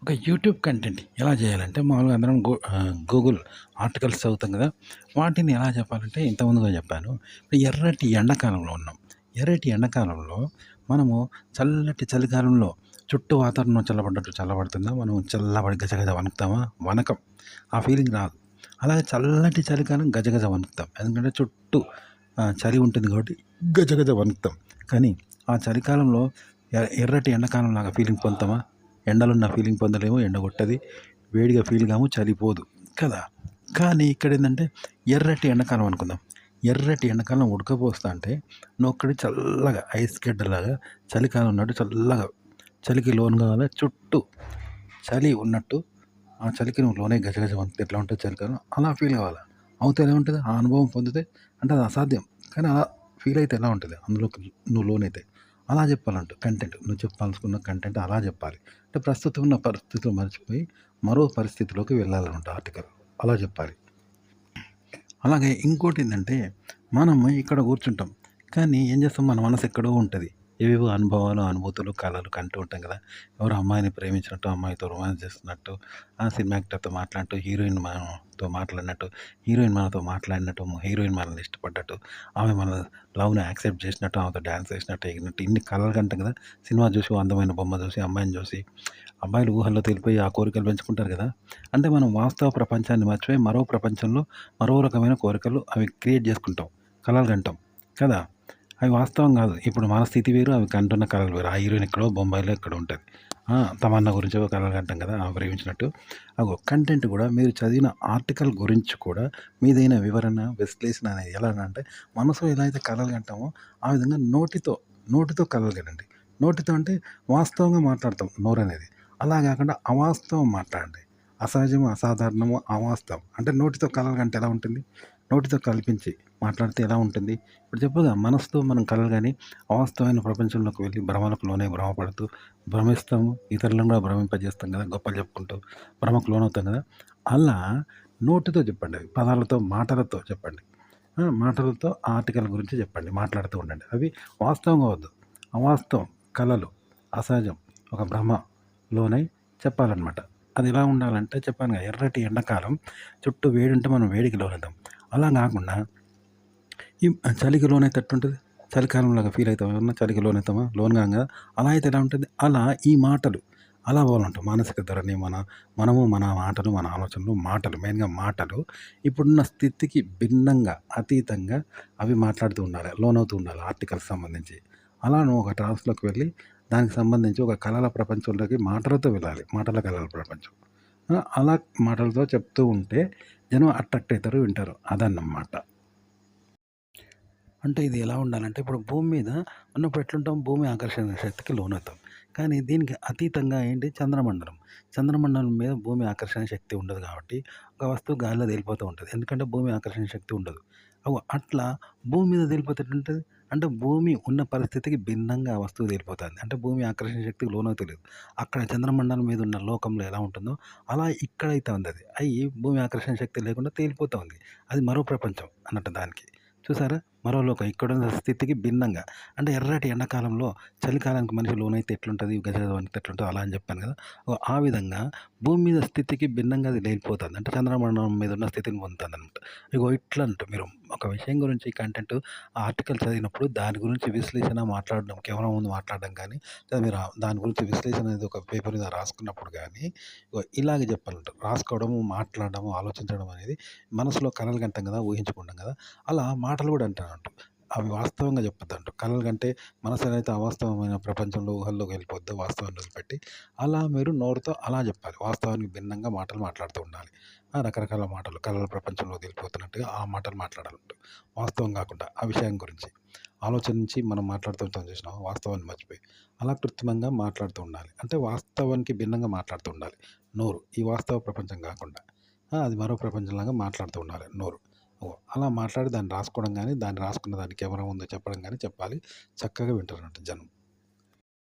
ఒక YouTube content ఎలా చేయాలంటే మామూలుగా అందరం గూగుల్ ఆర్టికల్స్ చదువుతాం కదా! వాటిని ఎలా చెప్పాలంటే ఇంతకుముందుగా చెప్పాను. ఇప్పుడు ఎర్రటి ఎండాకాలంలో ఉన్నాం. ఎర్రటి ఎండాకాలంలో మనము చల్లటి చలికాలంలో చుట్టూ వాతావరణం చల్లబడ్డట్టు చల్లబడుతుందా? మనం చల్లబడి గజగజ వణుకుతామా? వణకం. ఆ ఫీలింగ్ రాదు. అలాగే చల్లటి చలికాలం గజగజ వణుకుతాం. ఎందుకంటే చుట్టూ చలి ఉంటుంది కాబట్టి గజగజ వణుకుతాం. కానీ ఆ చలికాలంలో ఎర్రటి ఎండాకాలంలాగా ఫీలింగ్ పొందుతామా? ఎండలున్న ఫీలింగ్ పొందలేము. ఎండ కొట్టది. వేడిగా ఫీల్ కాము. చలిపోదు కదా! కానీ ఇక్కడేందంటే ఎర్రటి ఎండాకాలం అనుకుందాం. ఎర్రటి ఎండాకాలం ఉడకపోస్తంటే నువ్వొక్కడి చల్లగా ఐస్ గడ్డలాగా చలికాలం ఉన్నట్టు చల్లగా చలికి లోను కావాలా చుట్టూ చలి ఉన్నట్టు ఆ చలికి నువ్వు లోనై గజగజ వణికితే ఎట్లా ఉంటది చలికాలం అలా ఫీల్ కావాలా. అవుతే ఎలా ఉంటది? ఆ అనుభవం పొందితే అంటే అది అసాధ్యం. కానీ అలా ఫీల్ అయితే ఎలా ఉంటది? అందులోకి నువ్వు లోనైతే. అలా చెప్పాలంట కంటెంట్. నువ్వు చెప్పాలనుకున్న కంటెంట్ అలా చెప్పాలి. అంటే ప్రస్తుతం ఉన్న పరిస్థితులు మర్చిపోయి మరో పరిస్థితిలోకి వెళ్ళాలన్నమాట ఆర్టికల్. అలా చెప్పాలి. అలాగే ఇంకోటేందంటే, మనము ఇక్కడ కూర్చుంటాం. కానీ ఏం చేస్తాం మన మనసు ఎక్కడో ఉంటది. ఏవేవో అనుభవాలు, అనుభూతులు, కలలు కంటూ ఉంటాం కదా! ఎవరో అమ్మాయిని ప్రేమించినట్టు, అమ్మాయితో రొమాన్స్ చేస్తున్నట్టు, ఆ సినిమా యాక్టర్‌తో మాట్లాడినట్టు, హీరోయిన్ మనతో మాట్లాడినట్టు, హీరోయిన్ మనతో మాట్లాడినట్టు, హీరోయిన్ మనల్ని ఇష్టపడ్డట్టు, ఆమె మన లవ్‌ని యాక్సెప్ట్ చేసినట్టు, ఆమెతో డాన్స్ చేసినట్టు, ఎగిరినట్టు ఇన్ని కలలు కంటాం కదా! సినిమా చూసి, ఓ అందమైన బొమ్మ చూసి, అమ్మాయిని చూసి, అబ్బాయిలు ఊహల్లో తేలిపోయి ఆ కోరికలు పెంచుకుంటారు కదా! అంటే మనం వాస్తవ ప్రపంచాన్ని మర్చిపోయి మరో ప్రపంచంలో మరో రకమైన కోరికలు అవి క్రియేట్ చేసుకుంటాం. కలలు కంటాం కదా! అవి వాస్తవం కాదు. ఇప్పుడు మన స్థితి వేరు, అవి కంటున్న కలలు వేరు. ఆ హీరోయిన్ ఎక్కడో బొంబాయిలో ఎక్కడో ఉంటది. తమన్నా గురించి ఒక కలలు కంటాం కదా! ఆమె ప్రేమించినట్టు. కంటెంట్ కూడా మీరు చదివిన ఆర్టికల్ గురించి కూడా మీదైన వివరణ, విశ్లేషణ అనేది ఎలాగంటే మనసులో ఎలా అయితే కలలు కంటామో ఆ విధంగా నోటితో కలలు కనండి. నోటితో అంటే వాస్తవంగా మాట్లాడతాం నోరనేది. అలా కాకుండా అవాస్తవం మాట్లాడండి. అసహజము, అసాధారణము, అవాస్తవం. అంటే నోటితో కలలు కంటే ఎలా ఉంటుంది? నోటితో కల్పించి మాట్లాడితే ఎలా ఉంటుంది? ఇప్పుడు చెప్పుగా మనసుతో మనం కలలు గాని, అవాస్తవమైన ప్రపంచంలోకి వెళ్ళి భ్రమలకు లోనై భ్రమపడుతూ భ్రమిస్తాము. ఇతరులను కూడా భ్రమింపజేస్తాం కదా! గొప్పలు చెప్పుకుంటూ భ్రమకు లోనవుతాం కదా! అలా నోటితో చెప్పండి. పదాలతో, మాటలతో చెప్పండి. మాటలతో ఆర్టికల్ గురించి చెప్పండి. మాట్లాడుతూ ఉండండి. అవి వాస్తవంగా వద్దు. అవాస్తవం, కలలు, అసహజం, ఒక భ్రమలోనై చెప్పాలనమాట. అది ఎలా ఉండాలంటే చెప్పానుగా ఎర్రటి ఎండాకాలం చుట్టూ వేడుంటే మనం వేడికి లోనవుతాం. అలా గాకుండా ఈ చలికి లోనైతే ఎట్టుంటది? చలికాలంలాగా ఫీల్ అయితామా ఏమన్నా? చలికి లోనైతామా? లోను కాం గదా! అలా అయితే ఎలా ఉంటది? అలా ఈ మాటలు అలా పోవాలంట. మానసిక ధోరణి మనము మన మాటలు, మన ఆలోచనలు, మాటలు మెయిన్‌గా మాటలు ఇప్పుడున్న స్థితికి భిన్నంగా, అతీతంగా అవి మాట్లాడుతూ ఉండాలి. లోనవుతూ ఉండాలి ఆర్టికల్స్ సంబంధించి. అలా నువ్వు ఒక ట్రాన్స్‌లోకి వెళ్ళి దానికి సంబంధించి ఒక కళల ప్రపంచంలోకి మాటలతో వెళ్ళాలి. మాటల కళల ప్రపంచం. అలా మాటలతో చెప్తూ ఉంటే జనం అట్రాక్ట్ అయితారు, వింటారు. అదన్నమాట. అంటే ఇది ఎలా ఉండాలంటే ఇప్పుడు భూమి మీద ఉన్నప్పుడు ఎట్లుంటాం? భూమి ఆకర్షణ శక్తికి లోనవుతాం. కానీ దీనికి అతీతంగా ఏంటి? చంద్రమండలం. చంద్రమండలం మీద భూమి ఆకర్షణ శక్తి ఉండదు కాబట్టి ఒక వస్తువు గాలిలో తేలిపోతూ ఉంటది. ఎందుకంటే భూమి ఆకర్షణ శక్తి ఉండదు. అట్లా భూమి మీద తేలిపోతే ఎట్లుంటది? అంటే భూమి ఉన్న పరిస్థితికి భిన్నంగా ఆ వస్తువు తేలిపోతాంది. అంటే భూమి ఆకర్షణ శక్తికి లోనవుతలేదు. అక్కడ చంద్రమండలం మీద ఉన్న లోకంలో ఎలా ఉంటుందో అలా ఇక్కడైతే ఉందది. భూమి ఆకర్షణ శక్తి లేకుండా తేలిపోతా ఉంది. అది మరో ప్రపంచం అన్నట్టు దానికి. చూసారా? మరో లోకం ఇక్కడున్న స్థితికి భిన్నంగా. అంటే ఎర్రటి ఎండాకాలంలో చలికాలానికి మనిషి లోనైతే ఎట్లుంటది? గజగజ వణికితే ఎట్లుంటదో అలా అని చెప్పాను కదా! ఆ విధంగా భూమి మీద స్థితికి భిన్నంగా అది లేనిపోతుంది. అంటే చంద్రమండలం మీద ఉన్న స్థితిని పొందుతుందనమాట. ఇట్లంట మీరు ఒక విషయం గురించి కంటెంట్ ఆర్టికల్ చదివినప్పుడు దాని గురించి విశ్లేషణ మాట్లాడడం, కెమెరా ముందు మాట్లాడడం గానీ, లేదా మీరు దాని గురించి విశ్లేషణ అనేది ఒక పేపర్ మీద రాసుకున్నప్పుడు గానీ, ఇలాగ చెప్పాలంట. రాసుకోవడము, మాట్లాడడము, ఆలోచించడం అనేది మనసులో కలలు కంటాం కదా! ఊహించుకుంటాం కదా! అలా మాటలు కూడా అంటానంట. అవి వాస్తవంగా చెప్పొద్దంట. కలలు కంటే మనసనేది అవాస్తవమైన ప్రపంచంలో ఊహల్లోకి వెళ్ళిపోద్దో వాస్తవాన్ని వదిలిపెట్టి, అలా మీరు నోరుతో అలా చెప్పాలి. వాస్తవానికి భిన్నంగా మాటలు మాట్లాడుతూ ఉండాలి. రకరకాల మాటలు కలల ప్రపంచంలోకి వెళ్ళిపోతున్నట్టుగా ఆ మాటలు మాట్లాడాలంట. వాస్తవం కాకుండా ఆ విషయం గురించి. ఆలోచించి మనం మాట్లాడుతుంటాం చూసినావా వాస్తవాన్ని మర్చిపోయి. అలా కృత్రిమంగా మాట్లాడుతూ ఉండాలి. అంటే వాస్తవానికి భిన్నంగా మాట్లాడుతూ ఉండాలి నోరు. ఈ వాస్తవ ప్రపంచం కాకుండా. అది మరో ప్రపంచంలాగా మాట్లాడుతూ ఉండాలి నోరు. అలా మాట్లాడి దాన్ని రాసుకోవడం గానీ, దాన్ని రాసుకున్న దాన్ని కెమెరా ముందు చెప్పడం గానీ చెప్పాలి. చక్కగా వింటారన్నట్టు జనం.